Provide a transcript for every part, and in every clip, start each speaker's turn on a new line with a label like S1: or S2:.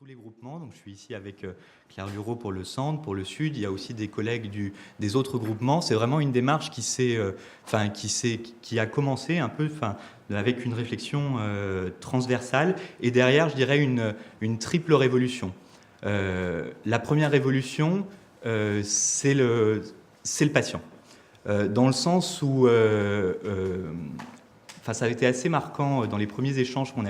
S1: tous les groupements. Donc, je suis ici avec Claire Lureau pour le centre, pour le sud. Il y a aussi des collègues des autres groupements. C'est vraiment une démarche qui a commencé un peu avec une réflexion transversale. Et derrière, je dirais une triple révolution. La première révolution, c'est le patient. Dans le sens où ça a été assez marquant dans les premiers échanges que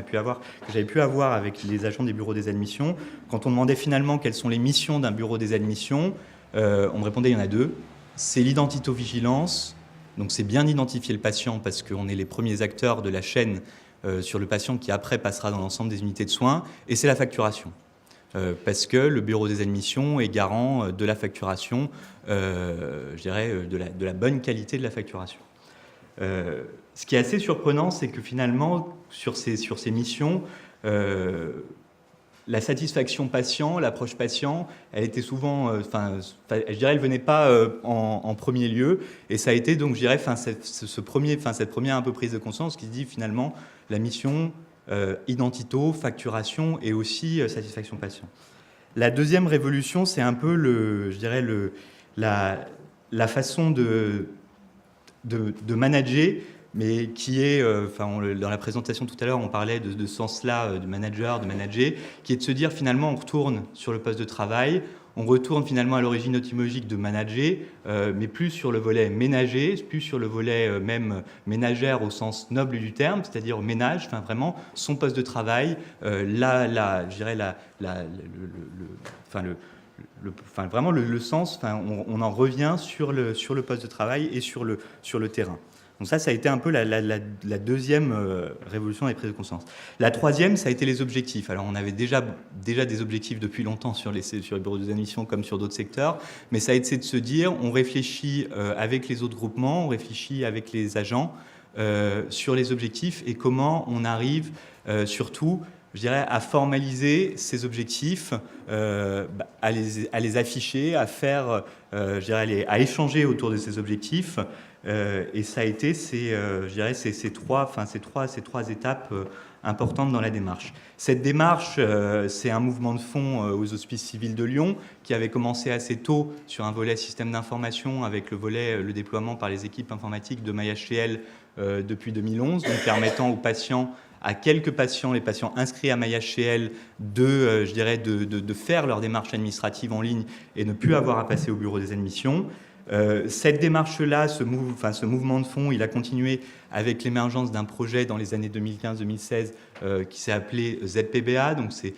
S1: j'avais pu avoir avec les agents des bureaux des admissions. Quand on demandait finalement quelles sont les missions d'un bureau des admissions, on me répondait il y en a deux. C'est l'identito-vigilance, donc c'est bien identifier le patient parce qu'on est les premiers acteurs de la chaîne sur le patient qui après passera dans l'ensemble des unités de soins, et c'est la facturation. Parce que le bureau des admissions est garant de la facturation, je dirais de la bonne qualité de la facturation. Ce qui est assez surprenant, c'est que finalement, sur ces missions, la satisfaction patient, l'approche patient, elle était souvent, je dirais, elle venait pas en premier lieu, et ça a été donc, je dirais, cette première un peu prise de conscience qui se dit finalement la mission identito, facturation et aussi satisfaction patient. La deuxième révolution, c'est un peu je dirais la façon de manager, mais qui est, dans la présentation tout à l'heure, on parlait de ce sens-là, de manager, de manager, qui est de se dire finalement on retourne sur le poste de travail, on retourne finalement à l'origine étymologique de manager, mais plus sur le volet ménager, plus sur le volet même ménagère au sens noble du terme, c'est-à-dire ménage, vraiment son poste de travail, vraiment le sens, on en revient sur le poste de travail et sur le terrain. Donc ça a été un peu la deuxième révolution des prises de conscience. La troisième, ça a été les objectifs. Alors on avait déjà des objectifs depuis longtemps sur les bureaux des admissions comme sur d'autres secteurs, mais ça a été de se dire, on réfléchit avec les autres groupements, on réfléchit avec les agents sur les objectifs et comment on arrive surtout, je dirais, à formaliser ces objectifs, à les afficher, à faire, je dirais, à échanger autour de ces objectifs. Et ça a été je dirais, ces trois étapes importantes dans la démarche. Cette démarche, c'est un mouvement de fond aux Hospices civils de Lyon qui avait commencé assez tôt sur un volet système d'information avec le déploiement par les équipes informatiques de MyHCL depuis 2011, donc permettant aux patients, à quelques patients, les patients inscrits à MyHCL, de faire leur démarche administrative en ligne et ne plus avoir à passer au bureau des admissions. Cette démarche-là, ce mouvement de fond, il a continué avec l'émergence d'un projet dans les années 2015-2016 qui s'est appelé ZPBA, donc c'est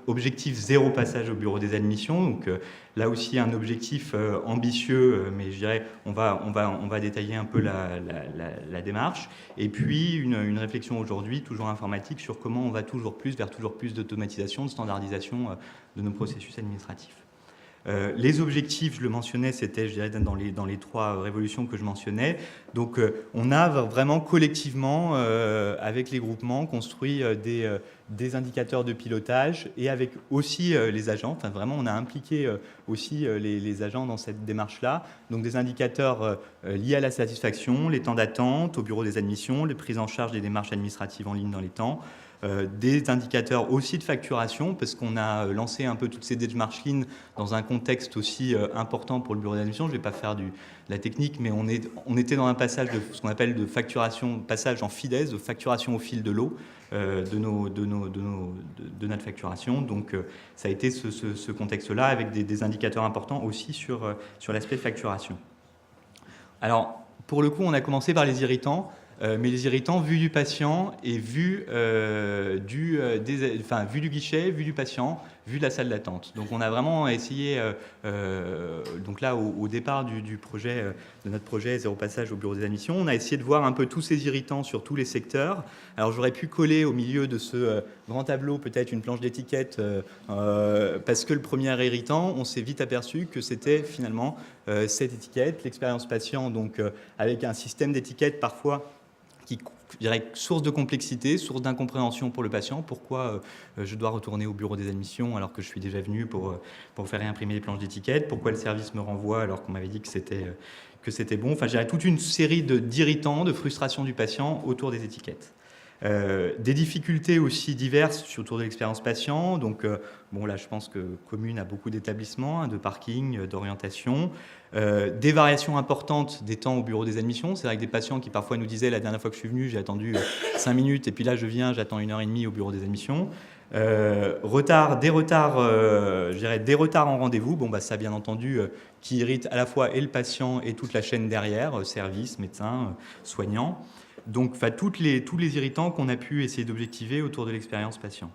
S1: objectif zéro passage au bureau des admissions. Donc là aussi un objectif ambitieux, mais je dirais on va détailler un peu la démarche. Et puis une réflexion aujourd'hui, toujours informatique, sur comment on va vers toujours plus d'automatisation, de standardisation de nos processus administratifs. Les objectifs, je le mentionnais, c'était, je dirais, dans les trois révolutions que je mentionnais. Donc, on a vraiment collectivement, avec les groupements, construit des indicateurs de pilotage et avec aussi les agents. Enfin, vraiment, on a impliqué aussi les agents dans cette démarche-là. Donc, des indicateurs liés à la satisfaction, les temps d'attente au bureau des admissions, les prises en charge des démarches administratives en ligne dans les temps. Des indicateurs aussi de facturation, parce qu'on a lancé un peu toutes ces démarches lean dans un contexte aussi important pour le bureau d'admission. Je ne vais pas faire de la technique, mais on était dans un passage de ce qu'on appelle de facturation, passage en FIDES, de facturation au fil de l'eau de notre facturation. Donc ça a été ce contexte-là, avec des indicateurs importants aussi sur l'aspect facturation. Alors, pour le coup, on a commencé par les irritants. Mais les irritants vus du patient et vus du guichet, vus du patient, vus de la salle d'attente. Donc on a vraiment essayé, donc là au départ du projet, de notre projet Zéro Passage au bureau des admissions, on a essayé de voir un peu tous ces irritants sur tous les secteurs. Alors j'aurais pu coller au milieu de ce grand tableau peut-être une planche d'étiquette parce que le premier irritant, on s'est vite aperçu que c'était finalement cette étiquette, l'expérience patient, donc avec un système d'étiquette parfois qui, je dirais, source de complexité, source d'incompréhension pour le patient. Pourquoi je dois retourner au bureau des admissions alors que je suis déjà venu pour faire réimprimer les planches d'étiquette? Pourquoi le service me renvoie alors qu'on m'avait dit que c'était bon? Enfin, je dirais toute une série d'irritants, de frustrations du patient autour des étiquettes. Des difficultés aussi diverses autour de l'expérience patient. Donc, bon, là, je pense que Commune a beaucoup d'établissements, hein, de parking, d'orientation. Des variations importantes des temps au bureau des admissions. C'est vrai que des patients qui parfois nous disaient, la dernière fois que je suis venu, j'ai attendu 5 minutes, et puis là, je viens, j'attends 1h30 au bureau des admissions. Des retards, je dirais des retards en rendez-vous. Bon, bah, ça, bien entendu, qui irrite à la fois et le patient et toute la chaîne derrière, service, médecins, soignants. Donc, tous les irritants qu'on a pu essayer d'objectiver autour de l'expérience patient.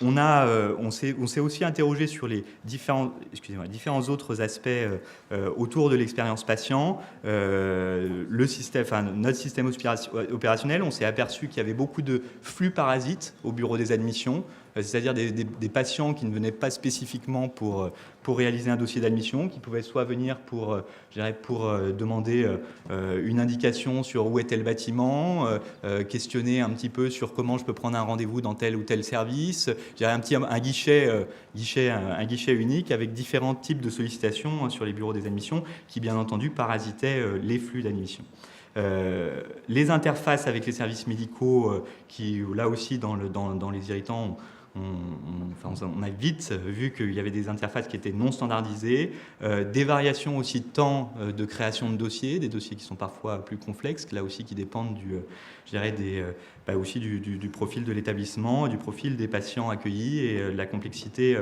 S1: On s'est aussi interrogé sur les différents autres aspects autour de l'expérience patient. Notre système opérationnel, on s'est aperçu qu'il y avait beaucoup de flux parasites au bureau des admissions, c'est-à-dire des patients qui ne venaient pas spécifiquement pour réaliser un dossier d'admission, qui pouvaient soit venir pour demander une indication sur où était le bâtiment, questionner un petit peu sur comment je peux prendre un rendez-vous dans tel ou tel service, un guichet unique avec différents types de sollicitations sur les bureaux des admissions qui, bien entendu, parasitaient les flux d'admission. Les interfaces avec les services médicaux, qui là aussi dans les irritants, on a vite vu qu'il y avait des interfaces qui étaient non standardisées, des variations aussi de temps de création de dossiers, des dossiers qui sont parfois plus complexes, là aussi qui dépendent du profil de l'établissement, du profil des patients accueillis et de la complexité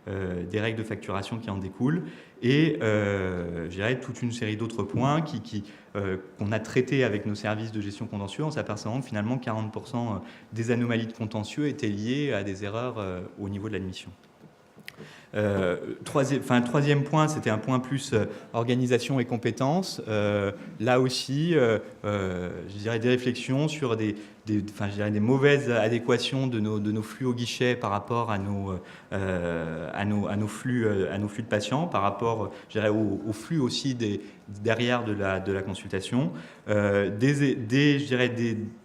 S1: des règles de facturation qui en découlent. Et toute une série d'autres points qu'on a traités avec nos services de gestion contentieux en s'apercevant que finalement 40% des anomalies de contentieux étaient liées à des erreurs au niveau de l'admission. Troisième point, c'était un point plus organisation et compétences. Là aussi, des réflexions sur des mauvaises adéquations de nos flux au guichet par rapport à nos flux de patients, par rapport au flux aussi derrière de la consultation, des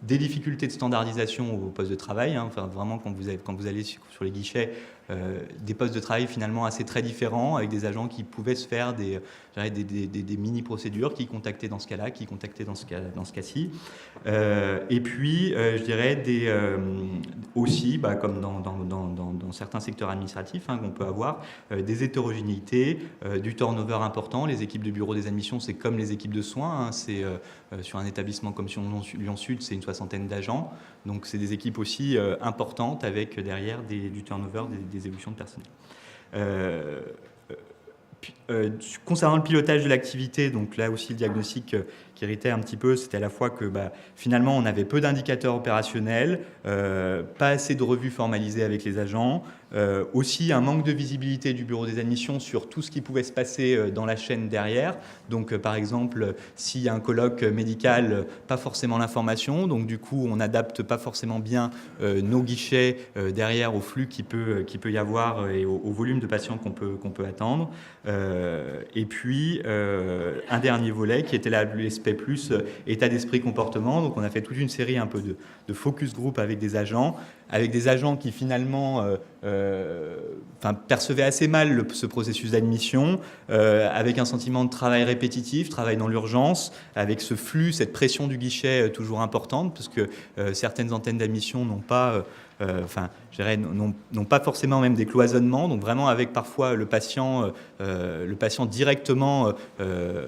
S1: difficultés de standardisation au poste de travail, hein, vraiment quand vous allez sur les guichets, des postes de travail finalement assez très différents, avec des agents qui pouvaient se faire des mini-procédures, qui contactaient dans ce cas-là, qui contactaient dans ce cas-ci. Et puis, aussi, comme dans certains secteurs administratifs, hein, qu'on peut avoir, des hétérogénéités, du turnover important. Les équipes de bureau des admissions, c'est comme les équipes de soins, hein, c'est sur un établissement comme Lyon Sud, c'est une 60aine d'agents. Donc, c'est des équipes aussi importantes avec derrière du turnover, des évolutions de personnel. Concernant le pilotage de l'activité, donc là aussi le diagnostic qui irritait un petit peu, c'était à la fois que finalement on avait peu d'indicateurs opérationnels, pas assez de revues formalisées avec les agents, aussi un manque de visibilité du bureau des admissions sur tout ce qui pouvait se passer dans la chaîne derrière. Donc par exemple, s'il y a un colloque médical, pas forcément l'information, donc du coup on n'adapte pas forcément bien nos guichets derrière au flux qui peut y avoir et au volume de patients qu'on peut attendre. Et puis un dernier volet qui était l'aspect plus état d'esprit comportement. Donc on a fait toute une série un peu de focus group avec des agents qui finalement percevaient assez mal ce processus d'admission, avec un sentiment de travail répétitif, travail dans l'urgence, avec ce flux, cette pression du guichet toujours importante, parce que certaines antennes d'admission n'ont pas forcément même des cloisonnements, donc vraiment avec parfois le patient directement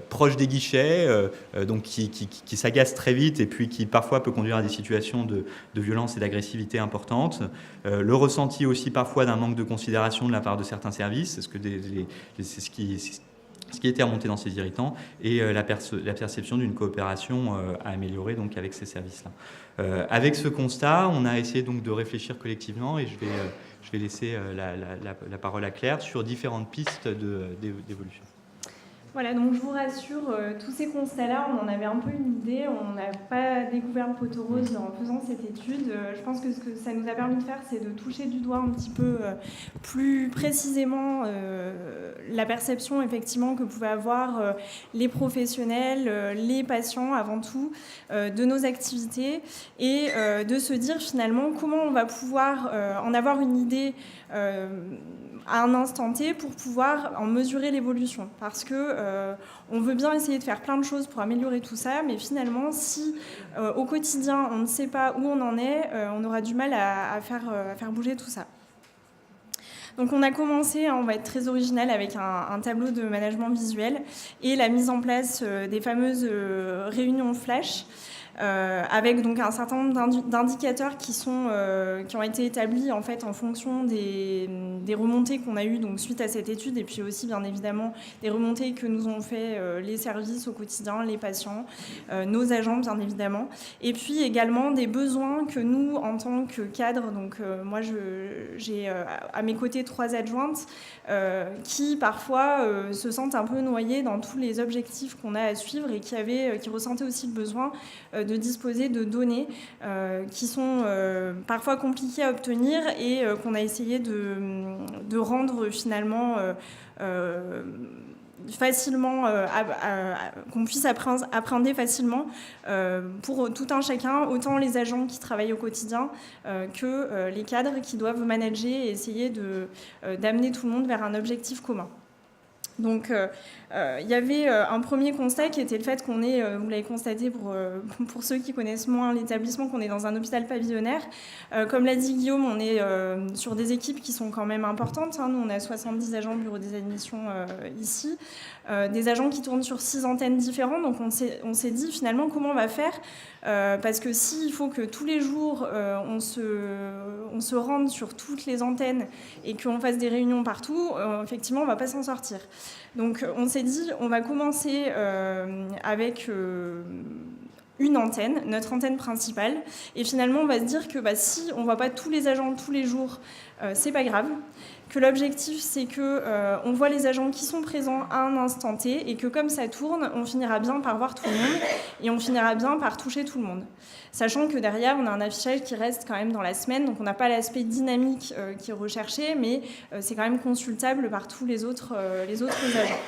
S1: proche des guichets, donc qui s'agace très vite et puis qui parfois peut conduire à des situations de violence et d'agressivité importantes. Le ressenti aussi parfois d'un manque de considération de la part de certains services, c'est ce qui était remonté dans ces irritants, et la perception d'une coopération à améliorer donc avec ces services-là. Avec ce constat, on a essayé donc de réfléchir collectivement, et je vais laisser la parole à Claire sur différentes pistes d'évolution.
S2: Voilà, donc je vous rassure, tous ces constats-là, on en avait un peu une idée, on n'a pas découvert le poteau rose en faisant cette étude. Je pense que ce que ça nous a permis de faire, c'est de toucher du doigt un petit peu plus précisément la perception effectivement que pouvaient avoir les professionnels, les patients avant tout, de nos activités, et de se dire finalement comment on va pouvoir en avoir une idée à un instant T pour pouvoir en mesurer l'évolution. Parce que on veut bien essayer de faire plein de choses pour améliorer tout ça, mais finalement, si au quotidien, on ne sait pas où on en est, on aura du mal à faire bouger tout ça. Donc on a commencé, on va être très original, avec un tableau de management visuel et la mise en place des fameuses réunions flash, avec donc un certain nombre d'indicateurs qui ont été établis en fait en fonction des remontées qu'on a eues donc suite à cette étude, et puis aussi bien évidemment des remontées que nous ont fait les services au quotidien, les patients, nos agents bien évidemment, et puis également des besoins que nous en tant que cadres, donc moi j'ai à mes côtés 3 adjointes qui parfois se sentent un peu noyées dans tous les objectifs qu'on a à suivre et qui ressentaient aussi le besoin de disposer de données qui sont parfois compliquées à obtenir et qu'on a essayé de rendre finalement facilement, qu'on puisse appréhender facilement pour tout un chacun, autant les agents qui travaillent au quotidien que les cadres qui doivent manager et essayer d'amener tout le monde vers un objectif commun. Donc, il y avait un premier constat qui était le fait qu'on est, vous l'avez constaté pour ceux qui connaissent moins l'établissement, qu'on est dans un hôpital pavillonnaire. Comme l'a dit Guillaume, on est sur des équipes qui sont quand même importantes. Nous, on a 70 agents bureau des admissions ici, des agents qui tournent sur 6 antennes différentes. Donc, on s'est dit finalement comment on va faire, parce que s'il faut que tous les jours on se rende sur toutes les antennes et qu'on fasse des réunions partout, effectivement, on ne va pas s'en sortir. Donc on s'est dit, on va commencer avec une antenne, notre antenne principale, et finalement on va se dire que si on ne voit pas tous les agents tous les jours, c'est pas grave, que l'objectif c'est que on voit les agents qui sont présents à un instant T, et que comme ça tourne, on finira bien par voir tout le monde, et on finira bien par toucher tout le monde. Sachant que derrière, on a un affichage qui reste quand même dans la semaine, donc on n'a pas l'aspect dynamique qui est recherché, mais c'est quand même consultable par tous les autres agents.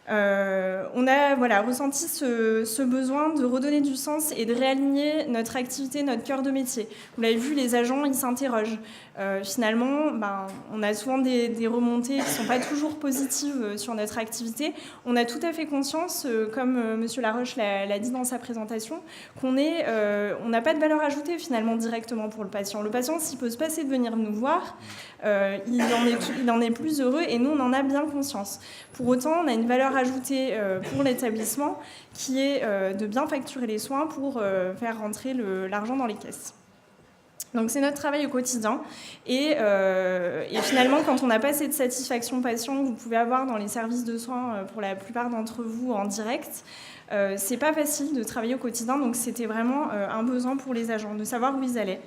S2: On a ressenti ce besoin de redonner du sens et de réaligner notre activité, notre cœur de métier. Vous l'avez vu, les agents, ils s'interrogent. Finalement, on a souvent des remontées qui ne sont pas toujours positives sur notre activité. On a tout à fait conscience, comme M. Laroche l'a dit dans sa présentation, qu'on n'a pas de valeur ajoutée finalement directement pour le patient. Le patient, s'il peut se passer de venir nous voir, il en est plus heureux, et nous, on en a bien conscience. Pour autant, on a une valeur ajoutée pour l'établissement qui est de bien facturer les soins pour faire rentrer l'argent dans les caisses. Donc c'est notre travail au quotidien, et finalement quand on n'a pas cette satisfaction patient que vous pouvez avoir dans les services de soins pour la plupart d'entre vous en direct, c'est pas facile de travailler au quotidien, donc c'était vraiment un besoin pour les agents de savoir où ils allaient.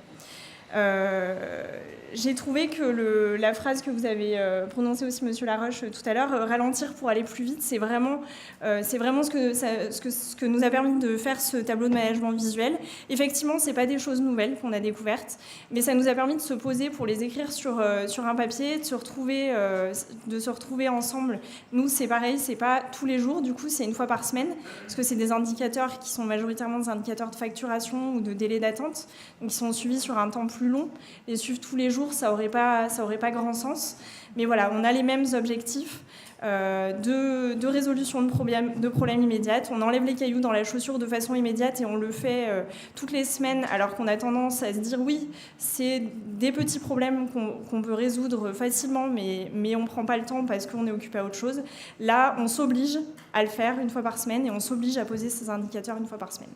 S2: J'ai trouvé que la phrase que vous avez prononcée aussi, Monsieur Laroche, tout à l'heure, ralentir pour aller plus vite, c'est vraiment ce que nous a permis de faire ce tableau de management visuel. Effectivement, c'est pas des choses nouvelles qu'on a découvertes, mais ça nous a permis de se poser pour les écrire sur un papier, de se retrouver ensemble. Nous, c'est pareil, c'est pas tous les jours, du coup, c'est une fois par semaine, parce que c'est des indicateurs qui sont majoritairement des indicateurs de facturation ou de délai d'attente, donc ils sont suivis sur un temps plus long. Les suivre tous les jours, ça aurait pas grand sens. Mais voilà, on a les mêmes objectifs de résolution de problèmes immédiates. On enlève les cailloux dans la chaussure de façon immédiate, et on le fait toutes les semaines, alors qu'on a tendance à se dire oui, c'est des petits problèmes qu'on peut résoudre facilement, mais on ne prend pas le temps parce qu'on est occupé à autre chose. Là, on s'oblige à le faire une fois par semaine, et on s'oblige à poser ces indicateurs une fois par semaine.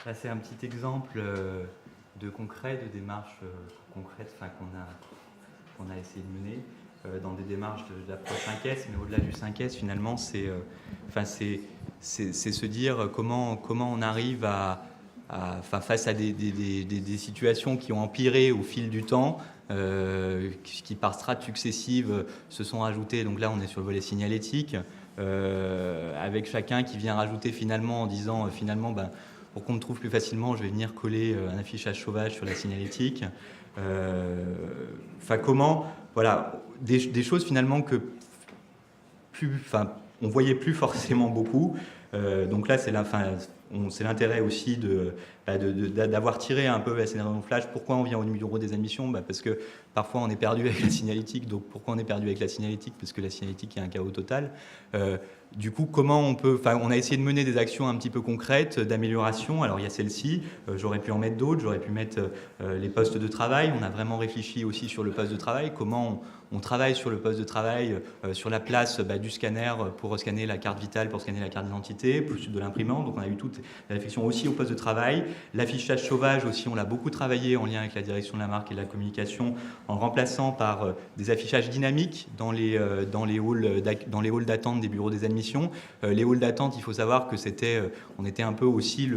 S1: Là, c'est un petit exemple de concret, de démarche concrète qu'on a essayé de mener dans des démarches d'approche 5S, mais au-delà du 5S, finalement, c'est se dire comment on arrive face à des situations qui ont empiré au fil du temps, qui par strates successives se sont ajoutées. Donc là, on est sur le volet signalétique, avec chacun qui vient rajouter finalement en disant pour qu'on me trouve plus facilement, je vais venir coller un affichage sauvage sur la signalétique. Des choses finalement que on voyait plus forcément beaucoup. Donc là, c'est l'intérêt aussi d'avoir tiré un peu la scénario flash. Pourquoi on vient au bureau des admissions? Parce que parfois on est perdu avec la signalétique. Donc pourquoi on est perdu avec la signalétique? Parce que la signalétique est un chaos total. Du coup, comment on peut... on a essayé de mener des actions un petit peu concrètes d'amélioration. Alors il y a celle-ci, j'aurais pu en mettre d'autres, j'aurais pu mettre les postes de travail. On a vraiment réfléchi aussi sur le poste de travail, comment on travaille sur le poste de travail, sur la place du scanner pour scanner la carte vitale, pour scanner la carte d'identité, plus de l'imprimante. Donc on a eu toute la réflexion aussi au poste de travail. L'affichage sauvage aussi, on l'a beaucoup travaillé en lien avec la direction de la marque et de la communication, en remplaçant par des affichages dynamiques dans les halls d'attente des bureaux des admissions. Les halls d'attente, il faut savoir que on était un peu aussi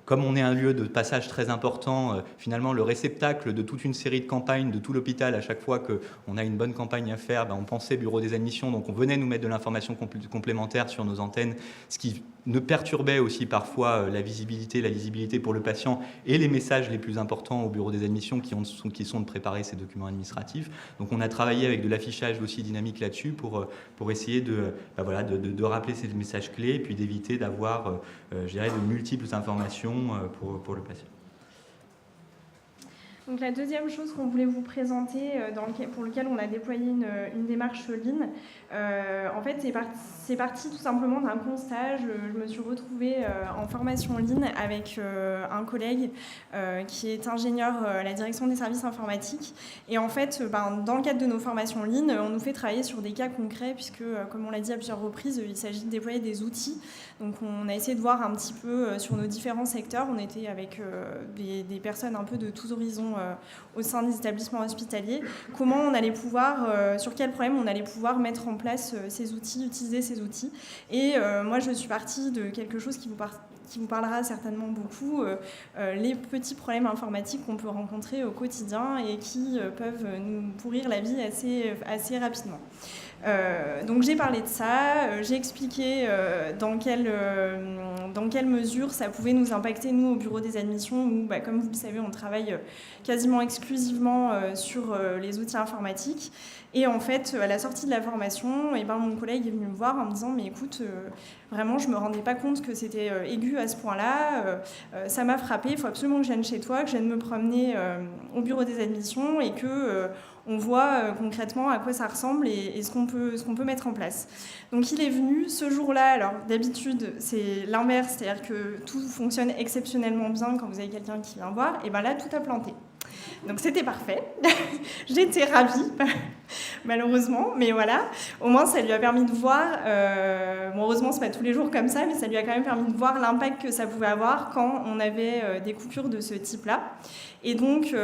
S1: comme on est un lieu de passage très important, finalement le réceptacle de toute une série de campagnes de tout l'hôpital. À chaque fois qu'on a une bonne campagne à faire, on pensait bureau des admissions, donc on venait nous mettre de l'information complémentaire sur nos antennes, ce qui ne perturbait aussi parfois la lisibilité pour le patient et les messages les plus importants au bureau des admissions qui sont de préparer ces documents administratifs. Donc on a travaillé avec de l'affichage aussi dynamique là-dessus pour essayer de rappeler ces messages clés et puis d'éviter d'avoir, de multiples informations pour le patient.
S2: Donc la deuxième chose qu'on voulait vous présenter, pour lequel on a déployé une démarche Lean, en fait c'est parti tout simplement d'un constat. Je me suis retrouvée en formation Lean avec un collègue qui est ingénieur à la direction des services informatiques. Et en fait, dans le cadre de nos formations Lean, on nous fait travailler sur des cas concrets puisque, comme on l'a dit à plusieurs reprises, il s'agit de déployer des outils. Donc on a essayé de voir un petit peu sur nos différents secteurs. On était avec des personnes un peu de tous horizons au sein des établissements hospitaliers, comment on allait pouvoir, sur quel problème on allait pouvoir mettre en place ces outils, utiliser ces outils. Et moi, je suis partie de quelque chose qui vous parlera certainement beaucoup, les petits problèmes informatiques qu'on peut rencontrer au quotidien et qui peuvent nous pourrir la vie assez rapidement. Donc j'ai parlé de ça, j'ai expliqué dans quelle mesure ça pouvait nous impacter, nous, au bureau des admissions, où, comme vous le savez, on travaille quasiment exclusivement sur les outils informatiques. Et en fait, à la sortie de la formation, mon collègue est venu me voir en me disant « Mais écoute, vraiment, je ne me rendais pas compte que c'était aigu à ce point-là. Ça m'a frappé, il faut absolument que je vienne chez toi, que je vienne me promener au bureau des admissions et que... on voit concrètement à quoi ça ressemble et ce qu'on peut mettre en place. » Donc il est venu ce jour-là. Alors d'habitude, c'est l'inverse, c'est-à-dire que tout fonctionne exceptionnellement bien quand vous avez quelqu'un qui vient voir. Et là, tout a planté. Donc c'était parfait. J'étais ravie, malheureusement, mais voilà. Au moins, ça lui a permis de voir, heureusement, c'est pas tous les jours comme ça, mais ça lui a quand même permis de voir l'impact que ça pouvait avoir quand on avait des coupures de ce type-là. Et donc,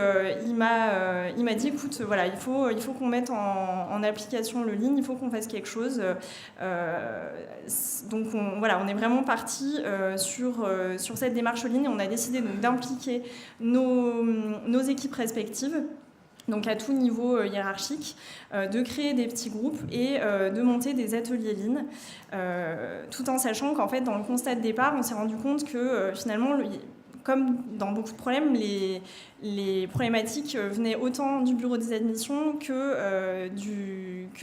S2: il m'a dit, écoute, voilà, il faut qu'on mette en application le Lean, il faut qu'on fasse quelque chose. Donc, on est vraiment parti sur cette démarche Lean et on a décidé donc d'impliquer nos équipes respectives, donc à tout niveau hiérarchique, de créer des petits groupes et de monter des ateliers Lean, tout en sachant qu'en fait, dans le constat de départ, on s'est rendu compte que finalement, comme dans beaucoup de problèmes, les problématiques venaient autant du bureau des admissions que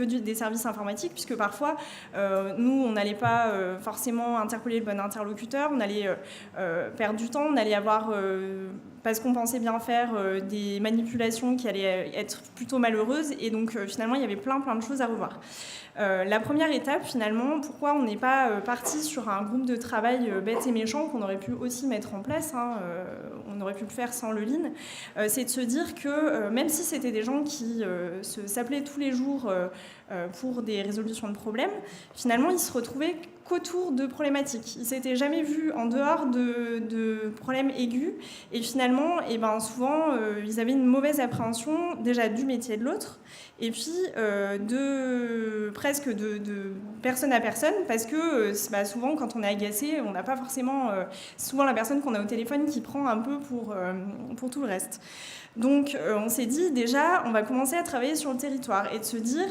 S2: des services informatiques, puisque parfois, nous, on n'allait pas forcément interpeller le bon interlocuteur, on allait perdre du temps, on allait avoir, parce qu'on pensait bien faire, des manipulations qui allaient être plutôt malheureuses, et donc finalement, il y avait plein de choses à revoir. La première étape, finalement, pourquoi on n'est pas parti sur un groupe de travail bête et méchant qu'on aurait pu aussi mettre en place, on aurait pu le faire sans le Lean, c'est de se dire que même si c'était des gens qui s'appelaient tous les jours pour des résolutions de problèmes, finalement, ils se retrouvaient qu'autour de problématiques. Ils ne s'étaient jamais vus en dehors de problèmes aigus. Et finalement, souvent, ils avaient une mauvaise appréhension déjà du métier de l'autre et puis presque de personne à personne, parce que souvent, quand on est agacé, on n'a pas forcément... souvent la personne qu'on a au téléphone qui prend un peu pour tout le reste. Donc, on s'est dit, déjà, on va commencer à travailler sur le territoire et de se dire,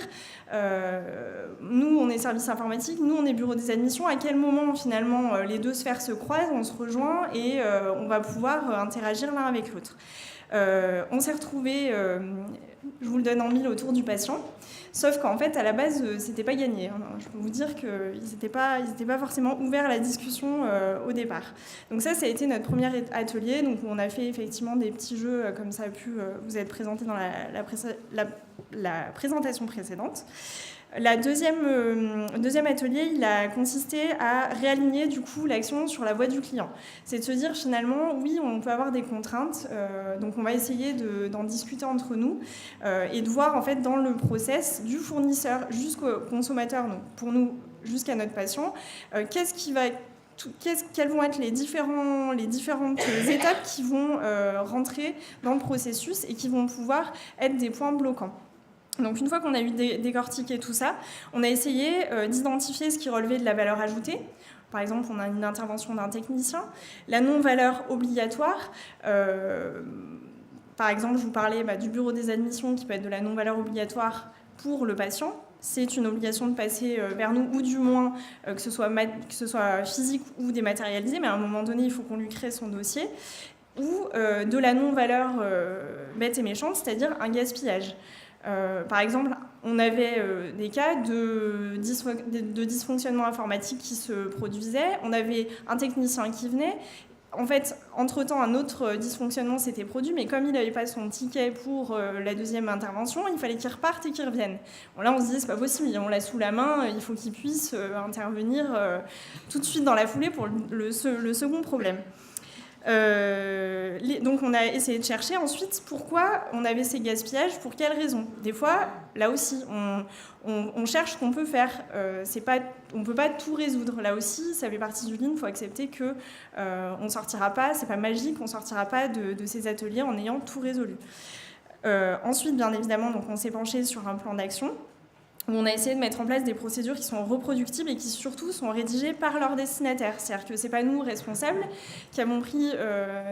S2: nous, on est service informatique, nous, on est bureau des admissions, à quel moment, finalement, les deux sphères se croisent, on se rejoint et on va pouvoir interagir l'un avec l'autre. On s'est retrouvés, je vous le donne en mille, autour du patient. Sauf qu'en fait, à la base, c'était pas gagné. Je peux vous dire qu'ils n'étaient pas forcément ouverts à la discussion au départ. Donc ça a été notre premier atelier. Donc on a fait effectivement des petits jeux comme ça a pu vous être présenté dans la présentation précédente. Le deuxième atelier, il a consisté à réaligner du coup l'action sur la voie du client. C'est de se dire finalement, oui, on peut avoir des contraintes, donc on va essayer d'en discuter entre nous et de voir en fait dans le process du fournisseur jusqu'au consommateur, donc pour nous jusqu'à notre patient, quelles vont être les différentes étapes qui vont rentrer dans le processus et qui vont pouvoir être des points bloquants. Donc une fois qu'on a eu décortiqué tout ça, on a essayé d'identifier ce qui relevait de la valeur ajoutée. Par exemple, on a une intervention d'un technicien. La non-valeur obligatoire, par exemple, je vous parlais du bureau des admissions qui peut être de la non-valeur obligatoire pour le patient. C'est une obligation de passer vers nous, ou du moins que ce soit physique ou dématérialisé, mais à un moment donné, il faut qu'on lui crée son dossier. Ou de la non-valeur bête et méchante, c'est-à-dire un gaspillage. Par exemple, on avait des cas de dysfonctionnement informatique qui se produisaient. On avait un technicien qui venait. En fait, entre-temps, un autre dysfonctionnement s'était produit, mais comme il n'avait pas son ticket pour la deuxième intervention, il fallait qu'il reparte et qu'il revienne. Bon, là, on se disait, c'est pas possible, on l'a sous la main, il faut qu'il puisse intervenir tout de suite dans la foulée pour le second problème. Donc on a essayé de chercher ensuite pourquoi on avait ces gaspillages, pour quelles raisons. Des fois, là aussi, on cherche ce qu'on peut faire. On ne peut pas tout résoudre. Là aussi, ça fait partie du Lean. Il faut accepter qu'on ne sortira pas, c'est pas magique, on ne sortira pas de ces ateliers en ayant tout résolu. Ensuite, bien évidemment, donc on s'est penché sur un plan d'action où on a essayé de mettre en place des procédures qui sont reproductibles et qui surtout sont rédigées par leurs destinataires. C'est-à-dire que ce n'est pas nous, responsables, qui avons pris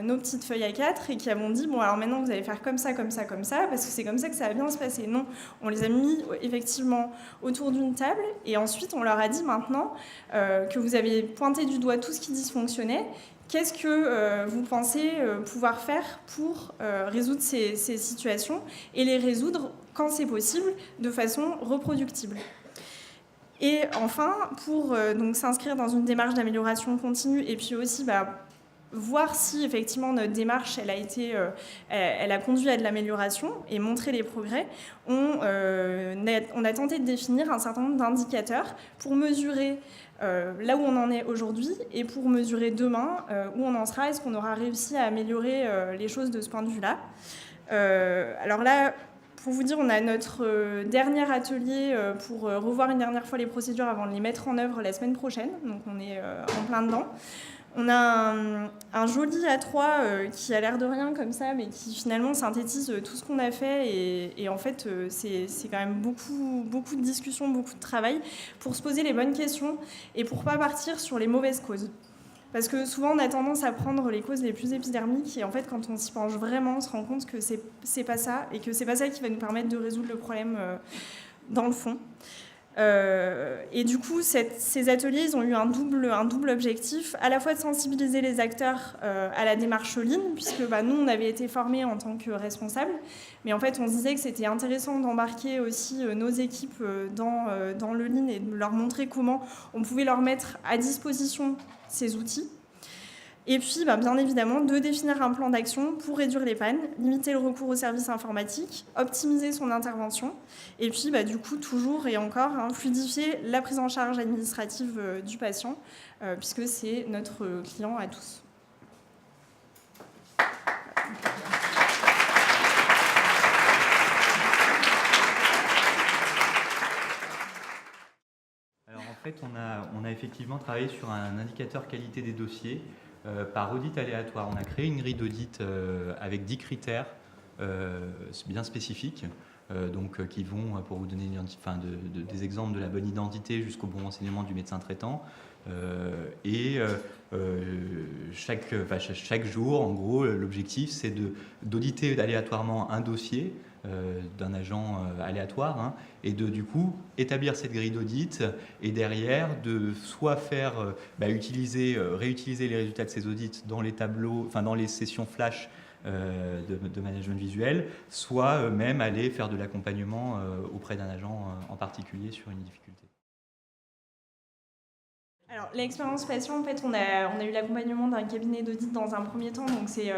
S2: nos petites feuilles A4 et qui avons dit « bon, alors maintenant, vous allez faire comme ça, comme ça, comme ça, parce que c'est comme ça que ça va bien se passer ». Non, on les a mis effectivement autour d'une table et ensuite, on leur a dit maintenant que vous avez pointé du doigt tout ce qui dysfonctionnait. Qu'est-ce que vous pensez pouvoir faire pour résoudre ces situations et les résoudre quand c'est possible, de façon reproductible. Et enfin, pour donc s'inscrire dans une démarche d'amélioration continue et puis aussi voir si effectivement notre démarche elle a conduit à de l'amélioration et montrer les progrès, on a tenté de définir un certain nombre d'indicateurs pour mesurer là où on en est aujourd'hui et pour mesurer demain où on en sera, est-ce qu'on aura réussi à améliorer les choses de ce point de vue-là. Alors là, pour vous dire, on a notre dernier atelier pour revoir une dernière fois les procédures avant de les mettre en œuvre la semaine prochaine. Donc on est en plein dedans. On a un joli A3 qui a l'air de rien comme ça, mais qui finalement synthétise tout ce qu'on a fait. Et en fait, c'est quand même beaucoup de discussions, beaucoup de travail pour se poser les bonnes questions et pour ne pas partir sur les mauvaises causes. Parce que souvent, on a tendance à prendre les causes les plus épidermiques et en fait, quand on s'y penche vraiment, on se rend compte que c'est pas ça et que c'est pas ça qui va nous permettre de résoudre le problème dans le fond. Et du coup, ces ateliers, ils ont eu un double objectif, à la fois de sensibiliser les acteurs à la démarche Lean, puisque nous, on avait été formés en tant que responsables, mais en fait, on se disait que c'était intéressant d'embarquer aussi nos équipes dans le Lean et de leur montrer comment on pouvait leur mettre à disposition ces outils. Et puis, bien évidemment, de définir un plan d'action pour réduire les pannes, limiter le recours aux services informatiques, optimiser son intervention, et puis, du coup, toujours et encore, fluidifier la prise en charge administrative du patient, puisque c'est notre client à tous.
S1: Alors, en fait, on a effectivement travaillé sur un indicateur qualité des dossiers par audit aléatoire. On a créé une grille d'audit avec 10 critères bien spécifiques, qui vont, pour vous donner des exemples de la bonne identité jusqu'au bon renseignement du médecin traitant. Chaque jour, en gros, l'objectif, c'est d'auditer aléatoirement un dossier d'un agent aléatoire et de du coup établir cette grille d'audit et derrière de soit réutiliser les résultats de ces audits dans les tableaux, dans les sessions flash de management visuel, soit même aller faire de l'accompagnement auprès d'un agent en particulier sur une difficulté.
S2: Alors, l'expérience patient, en fait, on a eu l'accompagnement d'un cabinet d'audit dans un premier temps. Donc, c'est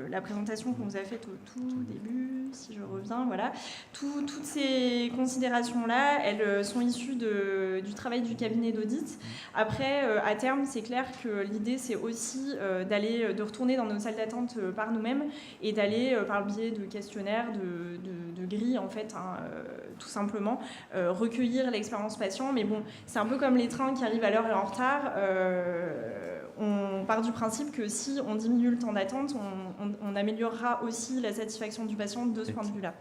S2: la présentation qu'on vous a faite au tout début, si je reviens. Voilà. Toutes ces considérations-là, elles sont issues du travail du cabinet d'audit. Après, à terme, c'est clair que l'idée, c'est aussi de retourner dans nos salles d'attente par nous-mêmes et d'aller, par le biais de questionnaires, de grilles, en fait, tout simplement, recueillir l'expérience patient. Mais bon, c'est un peu comme les trains qui arrivent à l'heure et en retard. On part du principe que si on diminue le temps d'attente, on améliorera aussi la satisfaction du patient de ce point de vue-là.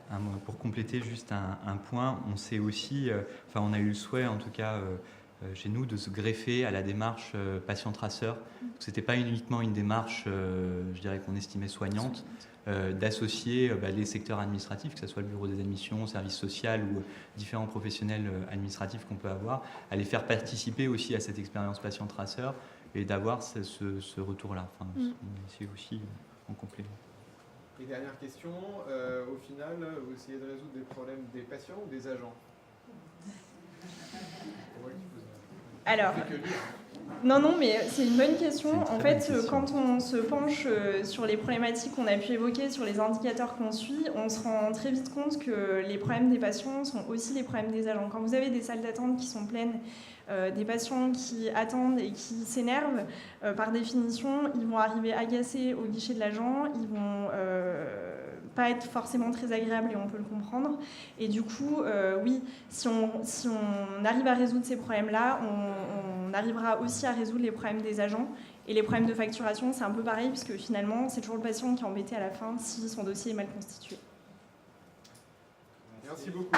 S1: Pour compléter juste un point, on sait aussi, on a eu le souhait en tout cas chez nous de se greffer à la démarche patient-traceur. Ce n'était pas uniquement une démarche, je dirais qu'on estimait soignante, d'associer les secteurs administratifs, que ce soit le bureau des admissions, service social ou différents professionnels administratifs qu'on peut avoir, à les faire participer aussi à cette expérience patient-traceur et d'avoir ce retour-là. C'est aussi en complément.
S3: Et dernière question, au final, vous essayez de résoudre des problèmes des patients ou des agents?
S2: Alors, non, mais c'est une bonne question. En fait, quand on se penche sur les problématiques qu'on a pu évoquer, sur les indicateurs qu'on suit, on se rend très vite compte que les problèmes des patients sont aussi les problèmes des agents. Quand vous avez des salles d'attente qui sont pleines, des patients qui attendent et qui s'énervent, par définition, ils vont arriver agacés au guichet de l'agent, ils vont pas être forcément très agréables et on peut le comprendre. Et du coup, oui, si on arrive à résoudre ces problèmes-là, on arrivera aussi à résoudre les problèmes des agents. Et les problèmes de facturation, c'est un peu pareil, puisque finalement, c'est toujours le patient qui est embêté à la fin si son dossier est mal constitué.
S3: Merci beaucoup.